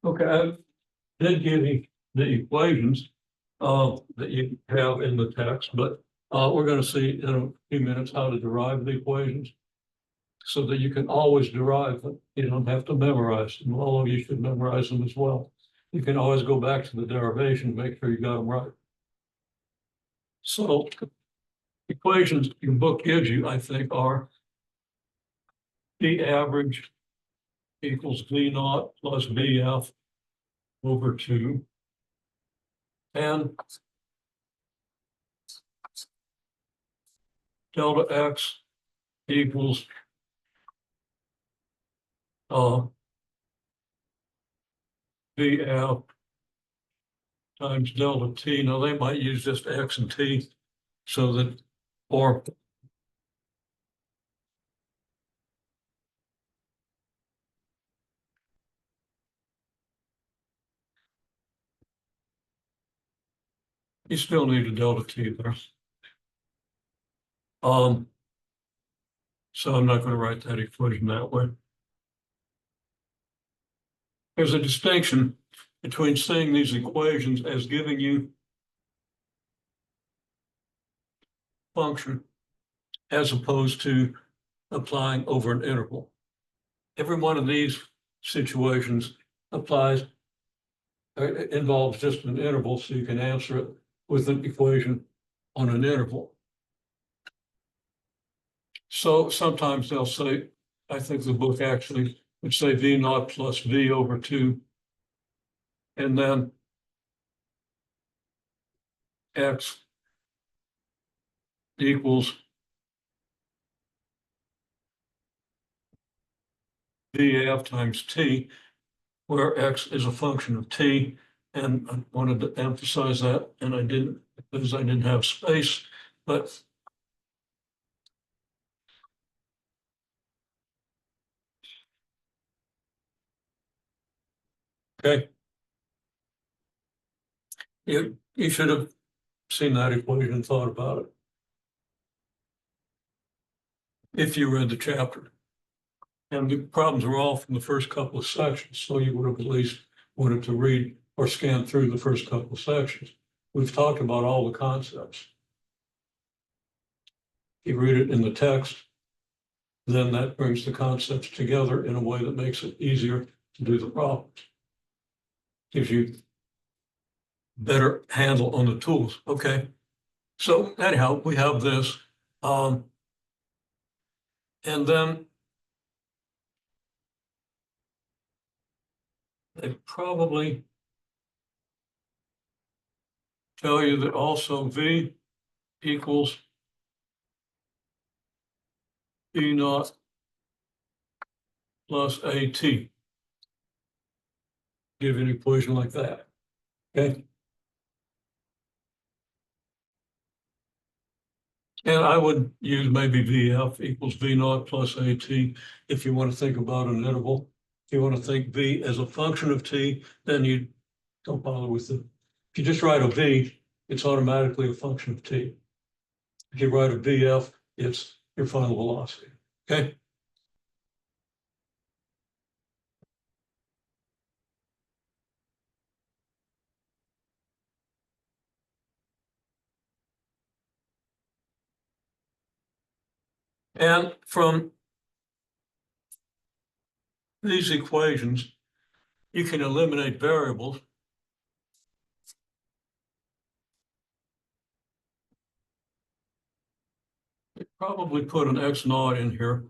Okay, I did give you the equations that you have in the text, but we're going to see in a few minutes how to derive the equations so that you can always derive them. You don't have to memorize them. All of you should memorize them as well. You can always go back to the derivation, make sure you got them right. So equations your book gives you, I think, are the average equals V naught plus VF over 2. And delta X equals VF times delta T. Now they might use just X and T so that, or you still need a delta T there. So I'm not going to write that equation that way. There's a distinction between seeing these equations as giving you function as opposed to applying over an interval. Every one of these situations applies, it involves just an interval, so you can answer it with an equation on an interval. So sometimes they'll say, I think the book actually would say V naught plus V over 2, and then X equals VF times T, where X is a function of T. And I wanted to emphasize that, and I didn't, because I didn't have space, but okay. You should have seen that equation and thought about it if you read the chapter. And the problems are all from the first couple of sections, so you would have at least wanted to read or scan through the first couple of sections. We've talked about all the concepts. You read it in the text, then that brings the concepts together in a way that makes it easier to do the problems. Gives you better handle on the tools. Okay. So anyhow, we have this. And then they probably tell you that also V equals E naught plus AT. Give you an equation like that. Okay. And I would use maybe VF equals V naught plus AT if you want to think about an interval. If you want to think V as a function of T, then you don't bother with it. If you just write a V, it's automatically a function of T. If you write a VF, it's your final velocity. Okay. And from these equations, you can eliminate variables. You probably put an X naught in here.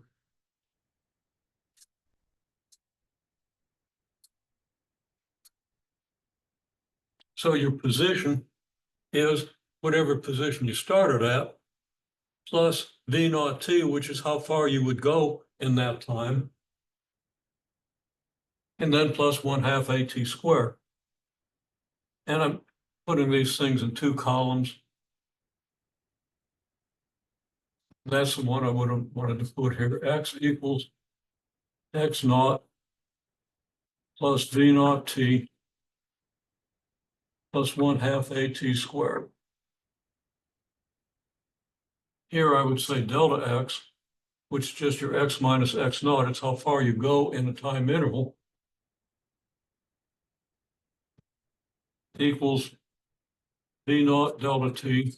So your position is whatever position you started at, plus V naught T, which is how far you would go in that time, and then plus 1/2 AT squared. And I'm putting these things in two columns. That's the one I would have wanted to put here. X equals X naught plus V naught T plus 1/2 AT squared. Here I would say delta X, which is just your X minus X naught. It's how far you go in a time interval. equals V naught delta T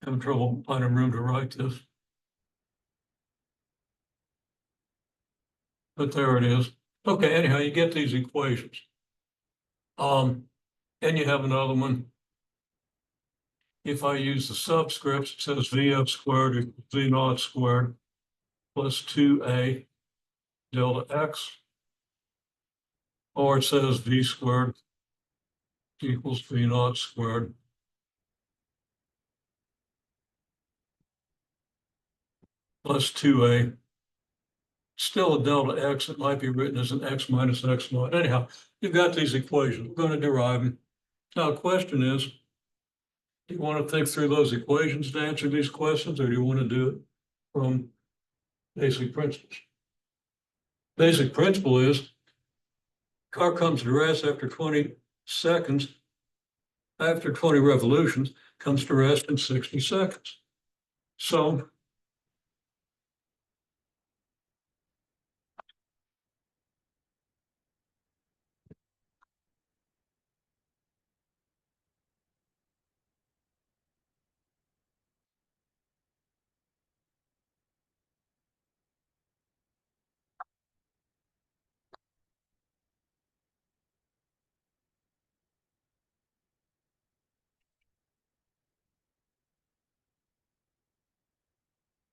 having trouble finding room to write this. But there it is. Okay, anyhow, you get these equations. And you have another one. If I use the subscripts, it says VF squared equals V naught squared plus 2A delta X. Or it says V squared equals V naught squared plus 2A. Still a delta X. It might be written as an X minus X naught. Anyhow, you've got these equations. We're going to derive them. Now, the question is, do you want to think through those equations to answer these questions, or do you want to do it from basic principles? Basic principle is car comes to rest after 20 seconds, after 20 revolutions, comes to rest in 60 seconds. So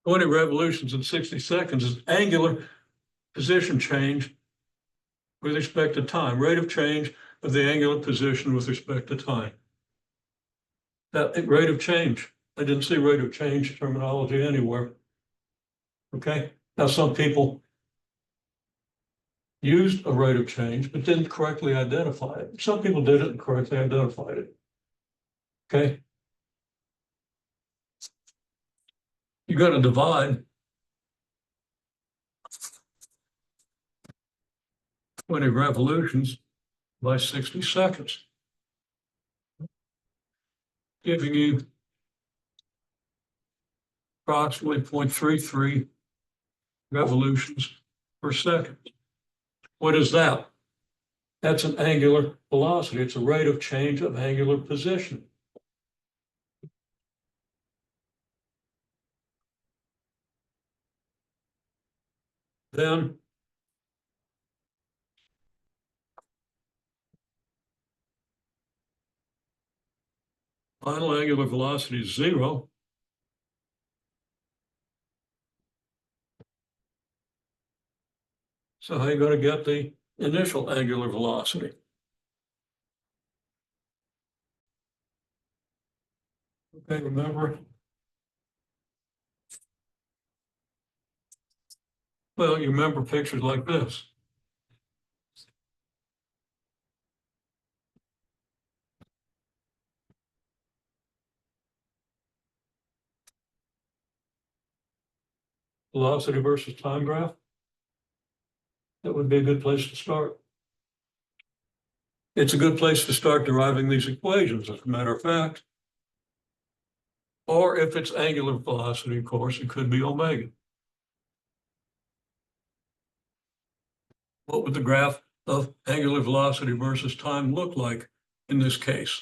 twenty revolutions in 60 seconds is angular position change with respect to time, rate of change of the angular position with respect to time. That rate of change, I didn't see rate of change terminology anywhere. Okay, now some people used a rate of change, but didn't correctly identify it. Some people did it and correctly identified it. Okay. You got to divide 20 revolutions by 60 seconds, giving you approximately 0.33 revolutions per second. What is that? That's an angular velocity. It's a rate of change of angular position. Then final angular velocity is 0. So how are you going to get the initial angular velocity? Okay, remember? Well, you remember pictures like this. Velocity versus time graph. That would be a good place to start. It's a good place to start deriving these equations, as a matter of fact. Or if it's angular velocity, of course, it could be omega. What would the graph of angular velocity versus time look like in this case?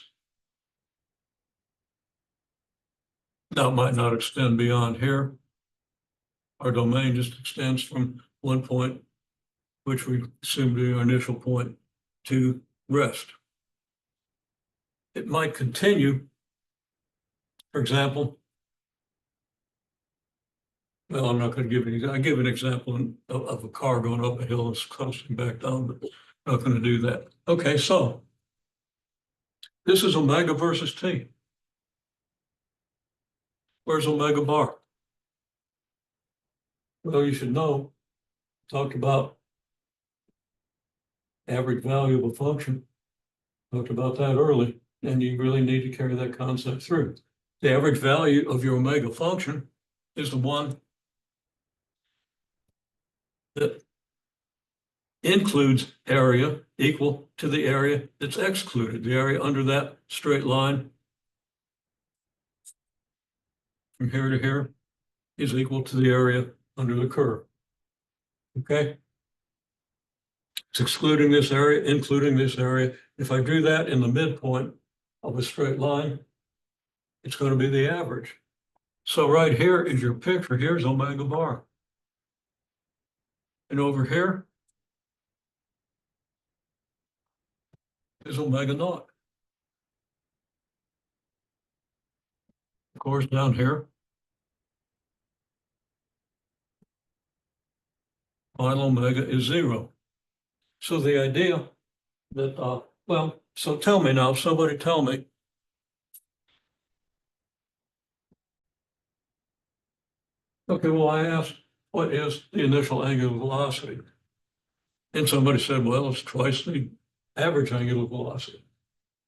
Now, it might not extend beyond here. Our domain just extends from one point, which we assume to be our initial point, to rest. It might continue, for example. Well, I'm not going to give I give an example of a car going up a hill and crossing back down, but I'm not going to do that. Okay, so this is omega versus t. Where's omega bar? Well, you should know, talked about average value of a function. Talked about that early, and you really need to carry that concept through. The average value of your omega function is the one that includes area equal to the area that's excluded, the area under that straight line from here to here is equal to the area under the curve. Okay? It's excluding this area, including this area. If I do that in the midpoint of a straight line, it's going to be the average. So right here is your picture. Here's omega bar. And over here is omega naught. Of course, down here, final omega is 0. So the idea that, well, so tell me now, somebody tell me, okay, well, I asked, what is the initial angular velocity? And somebody said, well, it's twice the average angular velocity.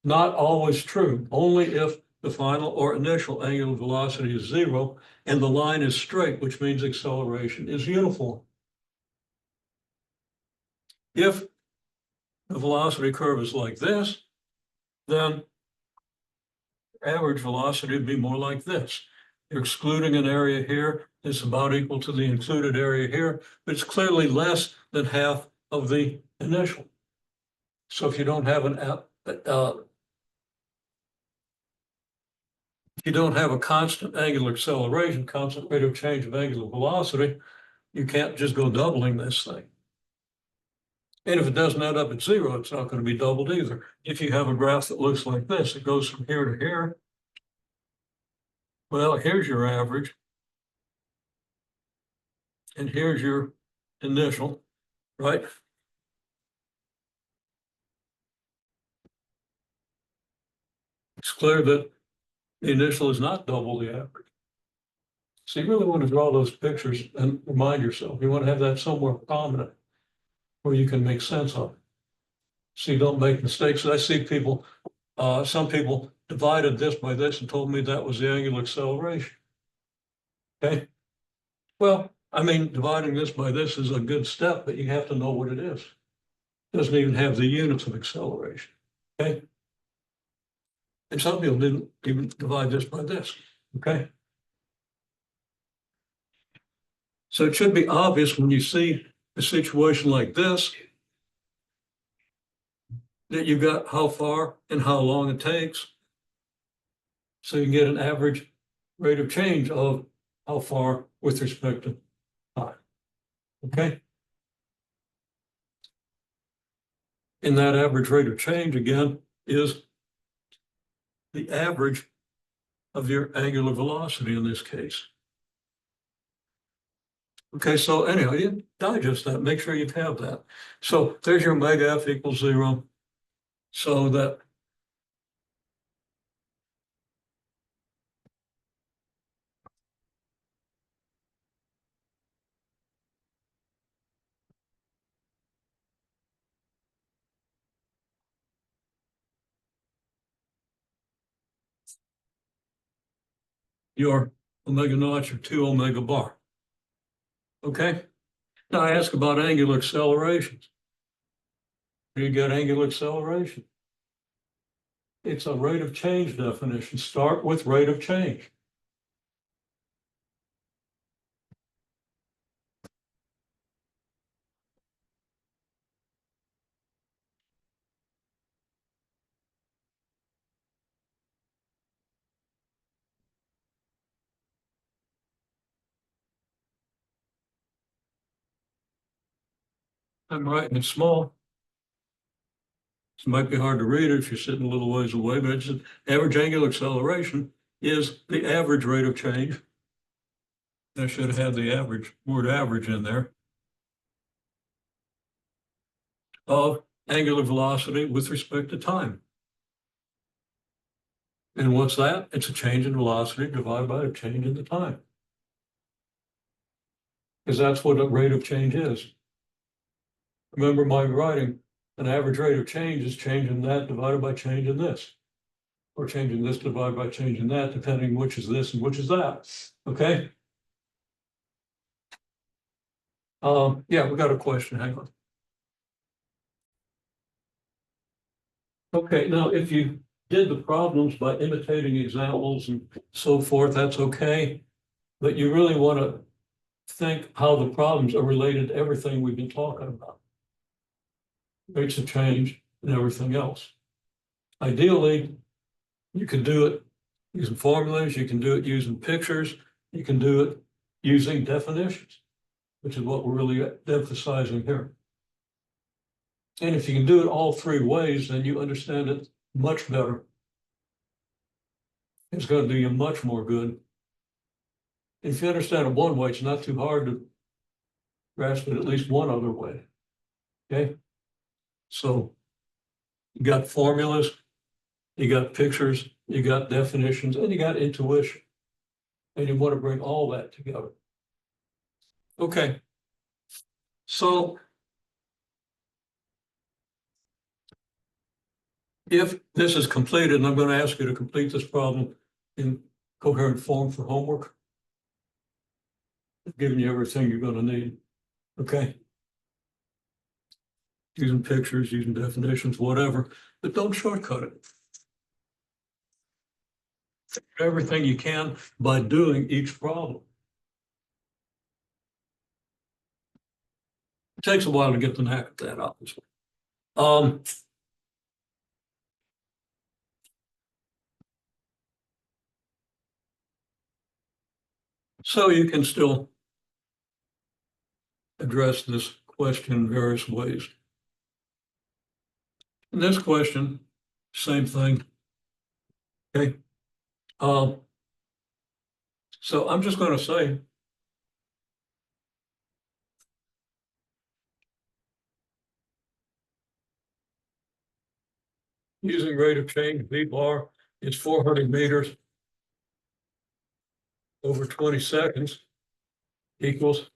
Not always true, only if the final or initial angular velocity is 0 and the line is straight, which means acceleration is uniform. If the velocity curve is like this, then average velocity would be more like this. You're excluding an area here that's about equal to the included area here, but it's clearly less than half of the initial. So if you don't have a constant angular acceleration, constant rate of change of angular velocity, you can't just go doubling this thing. And if it doesn't add up at 0, it's not going to be doubled either. If you have a graph that looks like this, it goes from here to here. Well, here's your average. And here's your initial, right? It's clear that the initial is not double the average. So you really want to draw those pictures and remind yourself. You want to have that somewhere prominent where you can make sense of it. So you don't make mistakes. I see people, some people divided this by this and told me that was the angular acceleration. Okay. Well, I mean, dividing this by this is a good step, but you have to know what it is. It doesn't even have the units of acceleration. Okay. And some people didn't even divide this by this. Okay. So it should be obvious when you see a situation like this that you got how far and how long it takes. So you can get an average rate of change of how far with respect to time. Okay. And that average rate of change again is the average of your angular velocity in this case. Okay, so anyhow, you digest that, make sure you have that. So there's your omega f equals 0. So that your omega naught, your 2 omega bar. Okay, now I ask about angular accelerations. You get angular acceleration. It's a rate of change definition. Start with rate of change. I'm writing it small. It might be hard to read if you're sitting a little ways away, but it's an average angular acceleration is the average rate of change. I should have had the average, word average in there, of angular velocity with respect to time. And what's that? It's a change in velocity divided by a change in the time. Because that's what a rate of change is. Remember my writing, an average rate of change is changing that divided by changing this. Or changing this divided by changing that, depending which is this and which is that. Okay? Yeah, we got a question. Hang on. Okay, now if you did the problems by imitating examples and so forth, that's okay. But you really want to think how the problems are related to everything we've been talking about. Rates of change and everything else. Ideally, you can do it using formulas, you can do it using pictures, you can do it using definitions, which is what we're really emphasizing here. And if you can do it all three ways, then you understand it much better. It's going to do you much more good. If you understand it one way, it's not too hard to grasp it at least one other way. Okay? So you got formulas, you got pictures, you got definitions, and you got intuition. And you want to bring all that together. Okay. So if this is completed, and I'm going to ask you to complete this problem in coherent form for homework, I've given you everything you're going to need. Okay. Using pictures, using definitions, whatever, but don't shortcut it. Everything you can by doing each problem. It takes a while to get the knack of that, obviously. So you can still address this question in various ways. In this question, same thing. Okay. So I'm just going to say, using rate of change, V bar is 400 meters over 20 seconds equals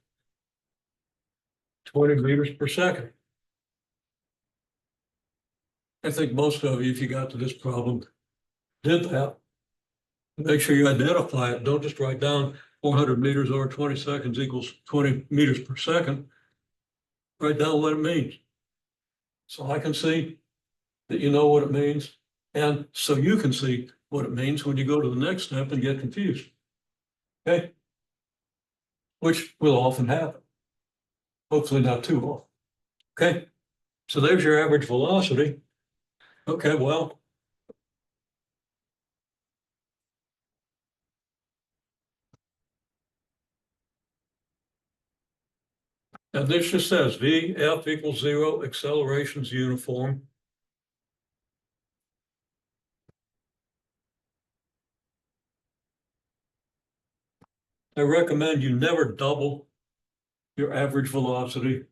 20 meters per second. I think most of you, if you got to this problem, did that. Make sure you identify it. Don't just write down 400 meters over 20 seconds equals 20 meters per second. Write down what it means. So I can see that you know what it means. And so you can see what it means when you go to the next step and get confused. Okay? Which will often happen. Hopefully not too often. Okay? So there's your average velocity. Okay, well, and this just says VF equals 0, acceleration's uniform. I recommend you never double your average velocity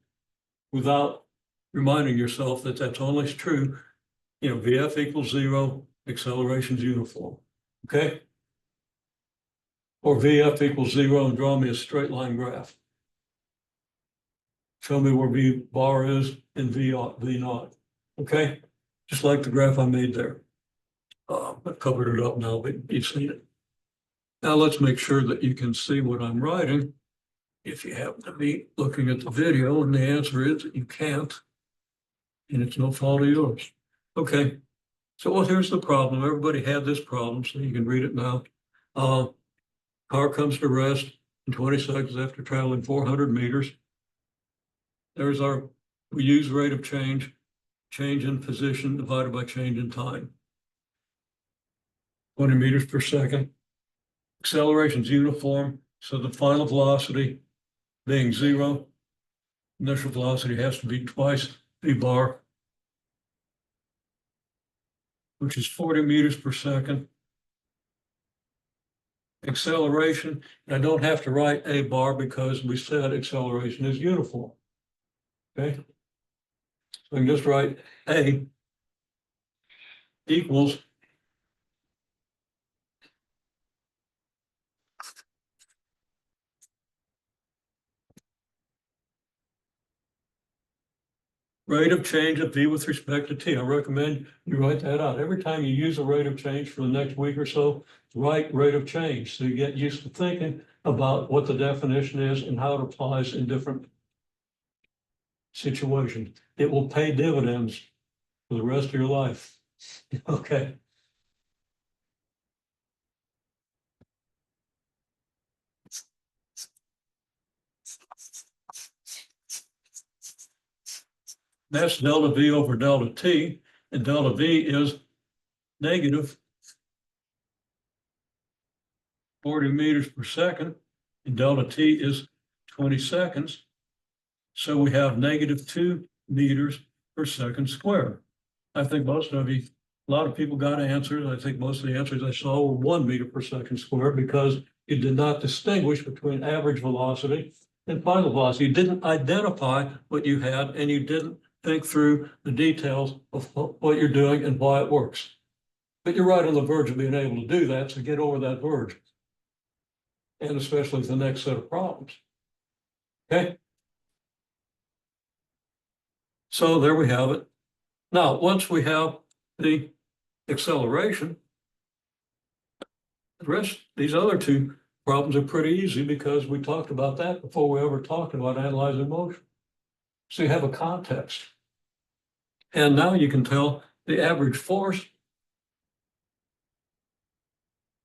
without reminding yourself that that's only true, VF equals 0, acceleration's uniform, okay? Or VF equals 0 and draw me a straight line graph. Show me where V bar is in V naught, okay? Just like the graph I made there. I've covered it up now, but you've seen it. Now let's make sure that you can see what I'm writing. If you happen to be looking at the video, and the answer is that you can't, and it's no fault of yours. Okay, so well, here's the problem. Everybody had this problem, so you can read it now. Car comes to rest in 20 seconds after traveling 400 meters. We use rate of change in position divided by change in time. 20 meters per second. Acceleration's uniform, so the final velocity being 0, initial velocity has to be twice V bar, which is 40 meters per second. Acceleration, I don't have to write A bar because we said acceleration is uniform. Okay? So I can just write A equals rate of change of V with respect to T. I recommend you write that out. Every time you use a rate of change for the next week or so, write rate of change. So you get used to thinking about what the definition is and how it applies in different situations. It will pay dividends for the rest of your life. Okay. That's delta V over delta T, and delta V is negative 40 meters per second, and delta T is 20 seconds. So we have negative 2 meters per second squared. I think most of you, a lot of people got answers. I think most of the answers I saw were 1 meter per second squared because it did not distinguish between average velocity and final velocity. You didn't identify what you had, and you didn't think through the details of what you're doing and why it works. But you're right on the verge of being able to do that, so get over that verge. And especially the next set of problems. Okay? So there we have it. Now, once we have the acceleration, the rest, these other two problems are pretty easy because we talked about that before we ever talked about analyzing motion. So you have a context. And now you can tell the average force.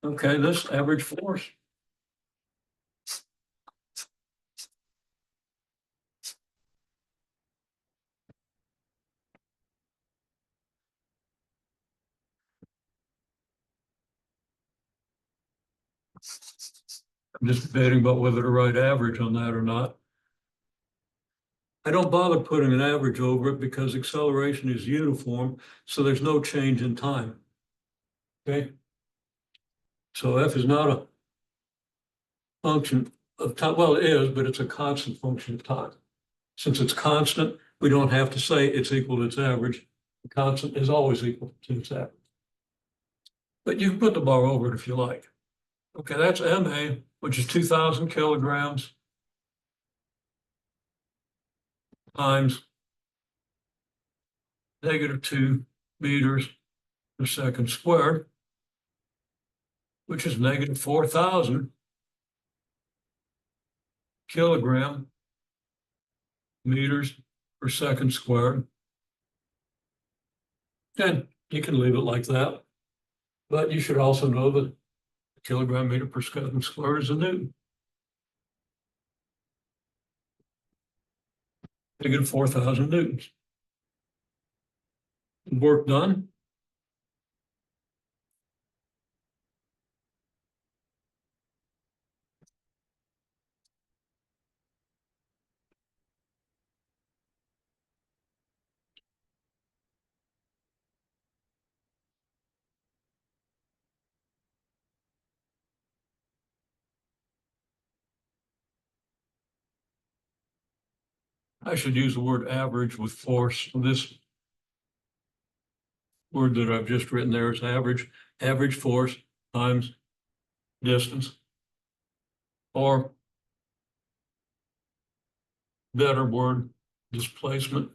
Okay, this average force. I'm just debating about whether to write average on that or not. I don't bother putting an average over it because acceleration is uniform, so there's no change in time. Okay? So F is not a function of time. Well, it is, but it's a constant function of time. Since it's constant, we don't have to say it's equal to its average. The constant is always equal to its average. But you can put the bar over it if you like. Okay, that's MA, which is 2,000 kilograms times negative 2 meters per second squared, which is negative 4,000 kilogram meters per second squared. And you can leave it like that. But you should also know that a kilogram meter per second squared is a newton. Negative 4,000 newtons. Work done. I should use the word average with force. This word that I've just written there is average, average force times distance. Or better word, displacement.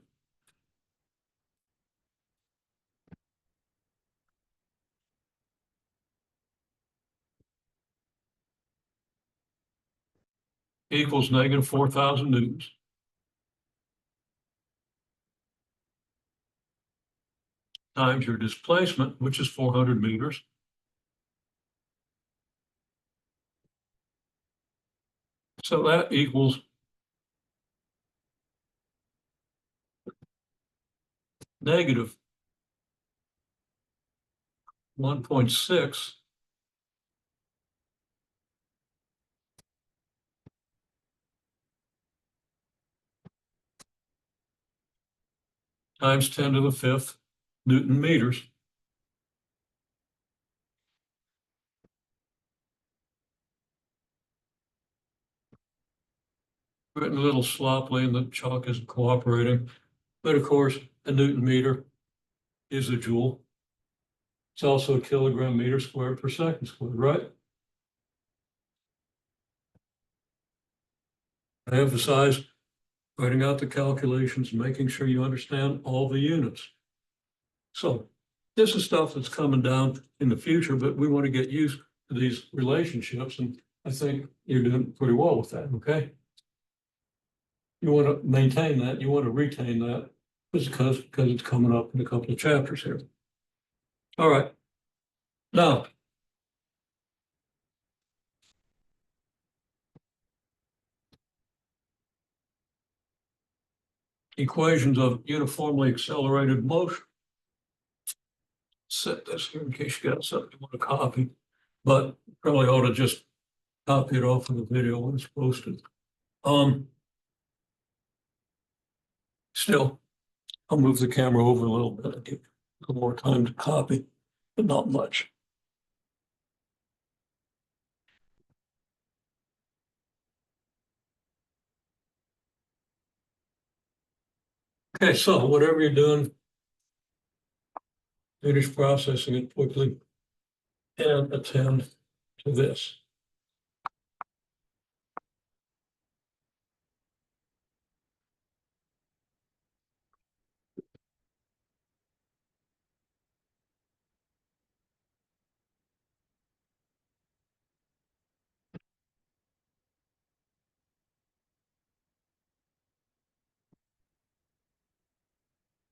Equals negative 4,000 newtons times your displacement, which is 400 meters. So that equals negative 1.6 times 10 to the fifth Newton meters. Written a little sloppily and the chalk isn't cooperating. But of course, a Newton meter is a joule. It's also a kilogram meter squared per second squared, right? I emphasize writing out the calculations, making sure you understand all the units. So this is stuff that's coming down in the future, but we want to get used to these relationships. And I think you're doing pretty well with that, okay? You want to maintain that, you want to retain that, because it's coming up in a couple of chapters here. All right. Now, equations of uniformly accelerated motion. Set this here in case you got something you want to copy, but probably ought to just copy it off of the video when it's posted. Still, I'll move the camera over a little bit and give a little more time to copy, but not much. Okay, so whatever you're doing, finish processing it quickly and attend to this.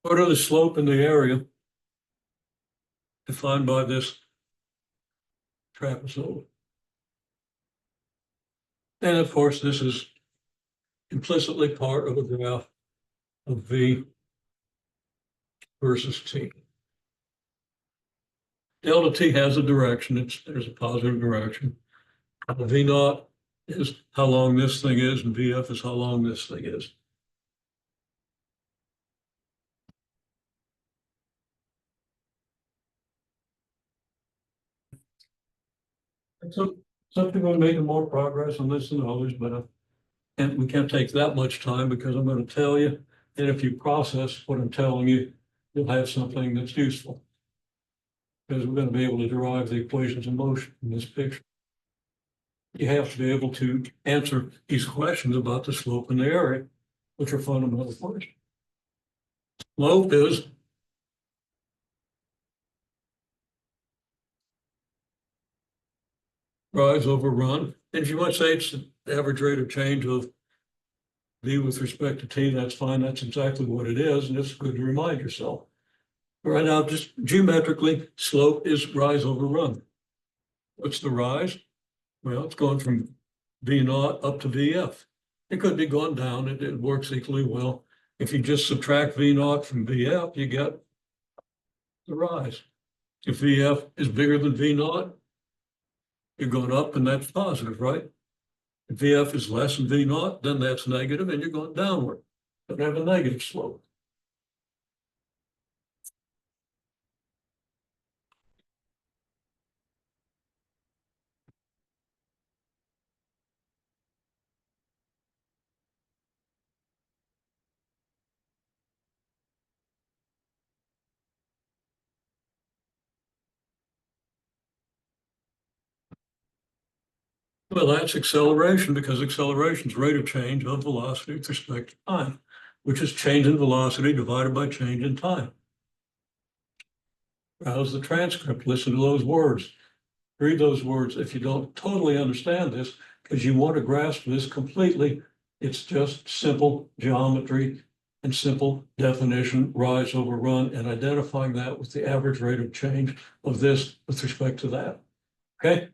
What are the slope in the area defined by this trapezoid? And of course, this is implicitly part of a graph of V versus T. Delta T has a direction, there's a positive direction. V naught is how long this thing is, and VF is how long this thing is. So some people are making more progress on this than others, but and we can't take that much time because I'm going to tell you, and if you process what I'm telling you, you'll have something that's useful. Because we're going to be able to derive the equations of motion in this picture. You have to be able to answer these questions about the slope and the area, which are fundamental questions. Slope is rise over run. And if you want to say it's the average rate of change of V with respect to T, that's fine. That's exactly what it is. And it's good to remind yourself. Right now, just geometrically, slope is rise over run. What's the rise? Well, it's going from V naught up to VF. It could be going down. It works equally well. If you just subtract V naught from VF, you get the rise. If VF is bigger than V naught, you're going up and that's positive, right? If VF is less than V naught, then that's negative and you're going downward. Don't have a negative slope. Well, that's acceleration because acceleration is rate of change of velocity with respect to time, which is change in velocity divided by change in time. Browse the transcript, listen to those words, read those words. If you don't totally understand this, because you want to grasp this completely, it's just simple geometry and simple definition, rise over run, and identifying that with the average rate of change of this with respect to that. Okay?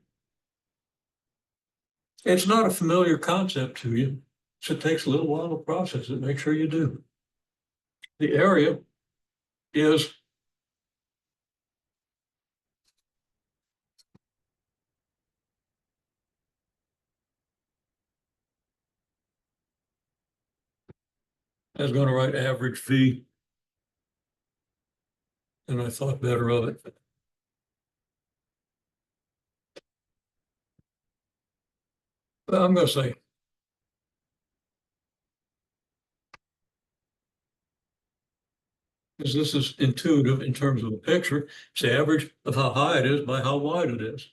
It's not a familiar concept to you, so it takes a little while to process it. Make sure you do. The area is I was going to write average V, and I thought better of it. But I'm going to say because this is intuitive in terms of the picture, it's the average of how high it is by how wide it is.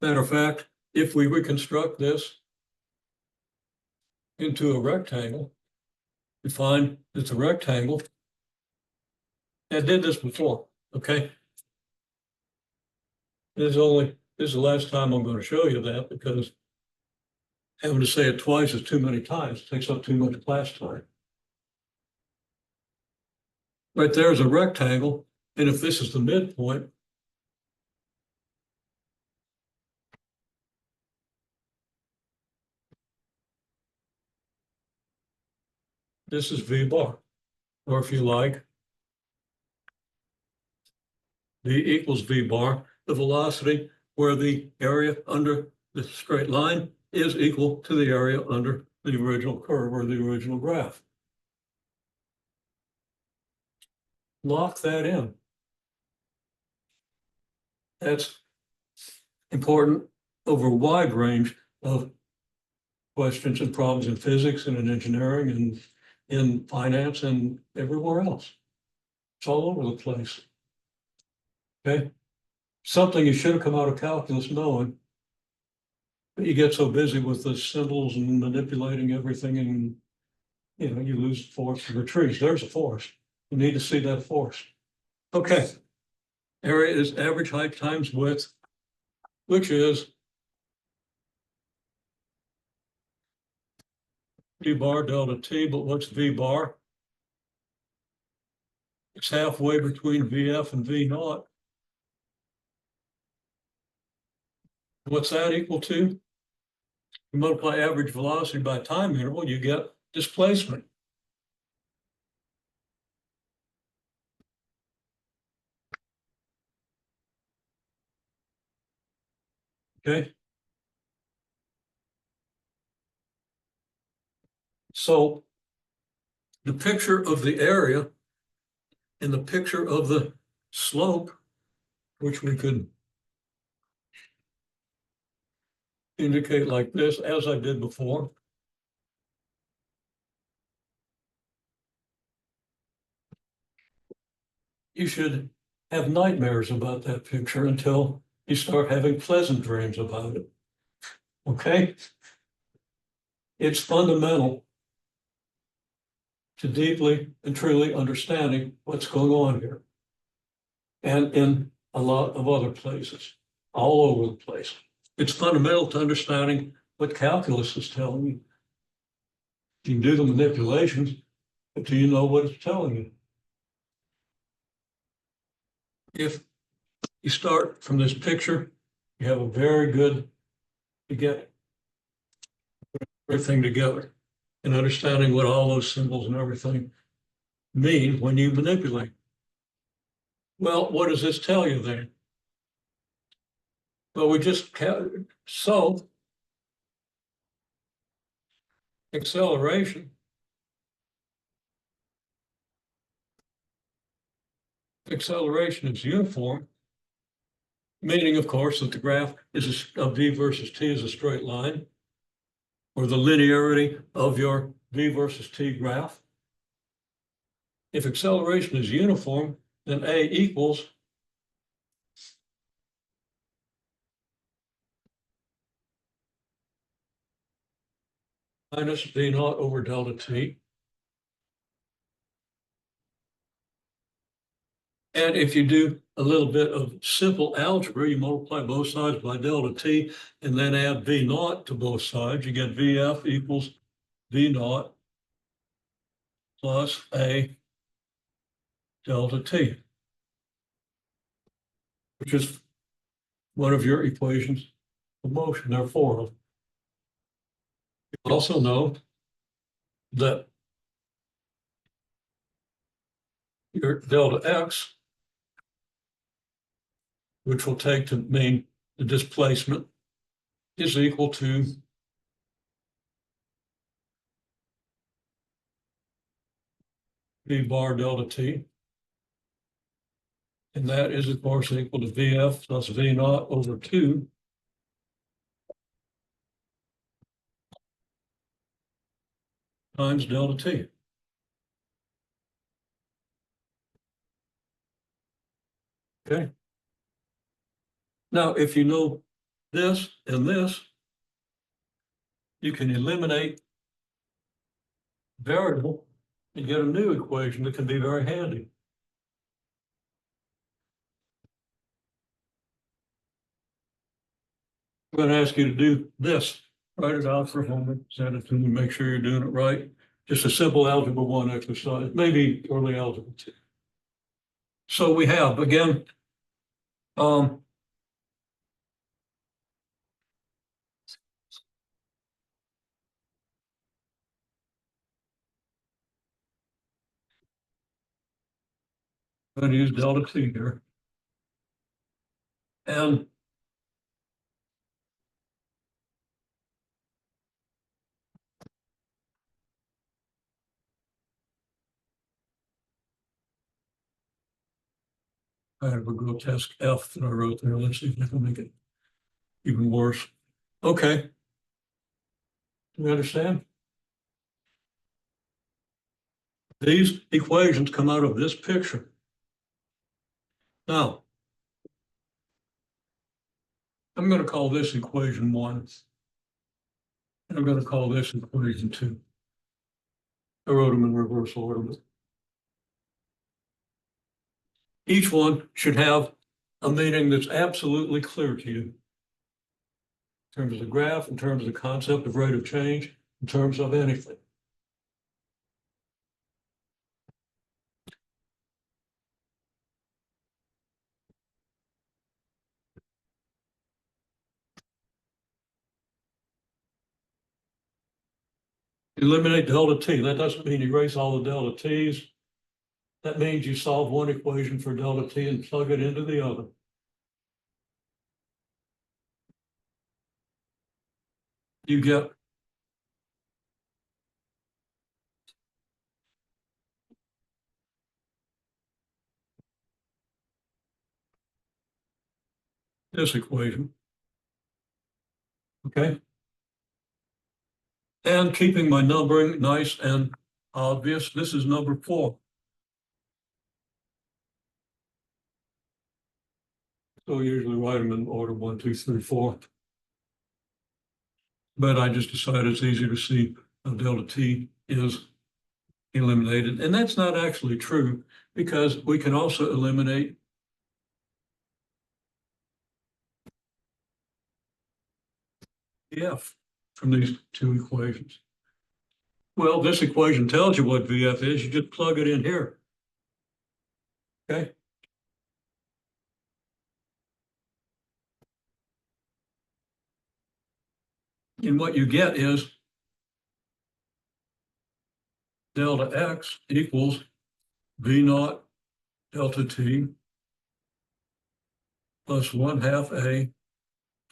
Matter of fact, if we reconstruct this into a rectangle, we find it's a rectangle. I did this before, okay? This is the last time I'm going to show you that because having to say it twice is too many times. It takes up too much class time. Right there is a rectangle, and if this is the midpoint, This is V bar, or if you like, V equals V bar, the velocity where the area under the straight line is equal to the area under the original curve or the original graph. Lock that in. That's important over a wide range of questions and problems in physics and in engineering and in finance and everywhere else. It's all over the place. Okay? Something you should have come out of calculus knowing, but you get so busy with the symbols and manipulating everything and you lose force for the trees. There's a force. You need to see that force. Okay. Area is average height times width, which is V bar delta T, but what's V bar? It's halfway between VF and V naught. What's that equal to? You multiply average velocity by time interval, you get displacement. Okay. So the picture of the area and the picture of the slope, which we could indicate like this, as I did before. You should have nightmares about that picture until you start having pleasant dreams about it. Okay? It's fundamental to deeply and truly understanding what's going on here. And in a lot of other places, all over the place. It's fundamental to understanding what calculus is telling you. You can do the manipulations, but do you know what it's telling you? If you start from this picture, you have a very good, you get everything together and understanding what all those symbols and everything mean when you manipulate. Well, what does this tell you then? Well, we just so acceleration is uniform, meaning, of course, that the graph is of V versus T is a straight line, or the linearity of your V versus T graph. If acceleration is uniform, then A equals minus V naught over delta T. And if you do a little bit of simple algebra, you multiply both sides by delta T and then add V naught to both sides, you get VF equals V naught plus A delta T, which is one of your equations of motion. There are four of them. You also know that your delta X, which will take to mean the displacement, is equal to V bar delta T. And that is, of course, equal to VF plus V naught over 2 times delta T. Okay. Now, if you know this and this, you can eliminate variable and get a new equation that can be very handy. I'm going to ask you to do this. Write it out for homework, send it to me, make sure you're doing it right. Just a simple algebra 1 exercise, maybe early algebra 2. So we have, again, um, I'm going to use delta t here. And I have a grotesque F that I wrote there. Let's see if I can make it even worse. Okay. Do you understand? These equations come out of this picture. Now, I'm going to call this equation 1. And I'm going to call this equation 2. I wrote them in reverse order. But each one should have a meaning that's absolutely clear to you. In terms of the graph, in terms of the concept of rate of change, in terms of anything. Eliminate delta t. That doesn't mean erase all the delta t's. That means you solve one equation for delta t and plug it into the other. You get this equation. Okay. And keeping my numbering nice and obvious, this is number 4. So I usually write them in order 1, 2, 3, 4. But I just decided it's easier to see how delta t is eliminated. And that's not actually true because we can also eliminate VF from these two equations. Well, this equation tells you what VF is. You just plug it in here. Okay. And what you get is delta x equals V naught delta t plus 1/2 a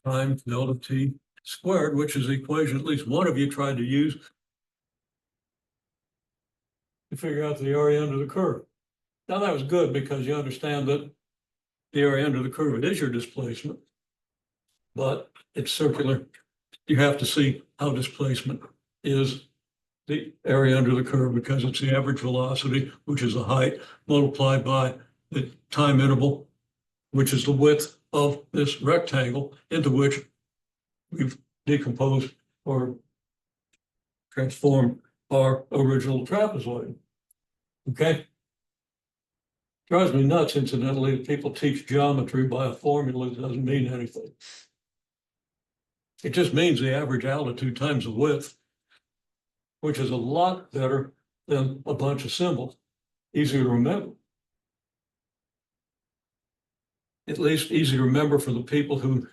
times delta t squared, which is the equation at least one of you tried to use to figure out the area under the curve. Now that was good because you understand that the area under the curve is your displacement, but it's circular. You have to see how displacement is the area under the curve because it's the average velocity, which is the height, multiplied by the time interval, which is the width of this rectangle into which we've decomposed or transformed our original trapezoid. Okay? Drives me nuts, incidentally, that people teach geometry by a formula that doesn't mean anything. It just means the average altitude times the width, which is a lot better than a bunch of symbols. Easier to remember. At least easy to remember for the people who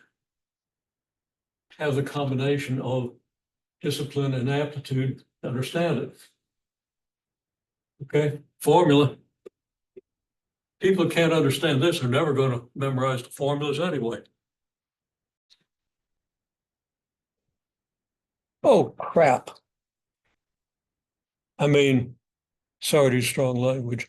have the combination of discipline and aptitude to understand it. Okay, formula. People who can't understand this are never going to memorize the formulas anyway. Oh, crap. I mean, sorry to use strong language.